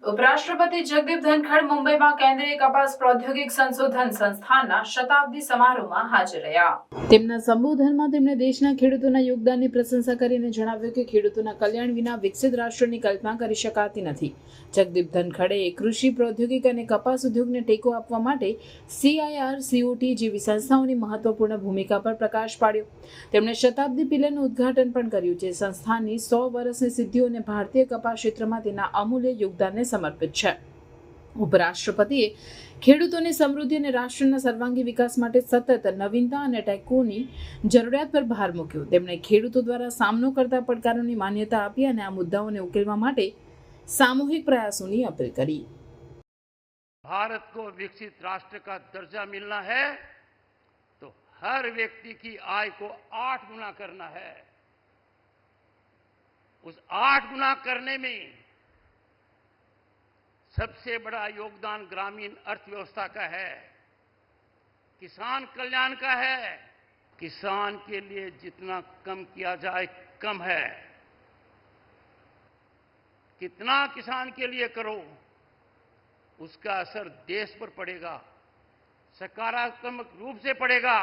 ઉપરાષ્ટ્રપતિ જગદીપ ધનખડ મુંબઈમાં કેન્દ્રીય કપાસ પ્રૌદ્યોગિક સંશોધન સંસ્થાનના શતાબ્દી સમારોહમાં હાજર રહ્યા। તેમના સંબોધનમાં તેમણે દેશના ખેડૂતોના યોગદાનની પ્રશંસા કરીને જણાવ્યું કે ખેડૂતોના કલ્યાણ વિના વિકસિત રાષ્ટ્રની કલ્પના કરી શકાતી નથી। જગદીપ ધનખડે કૃષિ પ્રૌદ્યોગિક અને કપાસ ઉદ્યોગને ટેકો આપવા માટે CIR-COT જેવી સંસ્થાઓની મહત્વપૂર્ણ ભૂમિકા પર પ્રકાશ પાડ્યો। તેમણે શતાબ્દી પિલરનું ઉદ્ઘાટન પણ કર્યું, જે સંસ્થાની 100 વર્ષની સિદ્ધિઓ અને ભારતીય કપાસ ક્ષેત્રમાં તેના અમૂલ્ય યોગદાનને સમર્પિત છે। ઉપરાષ્ટ્રપતિએ ખેડૂતોની સમૃદ્ધિ અને રાષ્ટ્રના સર્વાંગી વિકાસ માટે સતત નવીનતા અને ટેકોની જરૂરિયાત પર ભાર મૂક્યો। તેમણે ખેડૂતો દ્વારા સામનો કરતા પડકારોની માન્યતા આપી અને આ મુદ્દાઓને ઉકેલવા માટે सामूहिक प्रयासों की अपील करी। भारत को विकसित राष्ट्र का दर्जा मिलना है तो हर व्यक्ति की आय को 8 गुना करना है। उस 8 गुना करने में सबसे बड़ा योगदान ग्रामीण अर्थव्यवस्था का है, किसान कल्याण का है। किसान के लिए जितना कम किया जाए कम है, कितना किसान के लिए करो उसका असर देश पर पड़ेगा, सकारात्मक रूप से पड़ेगा।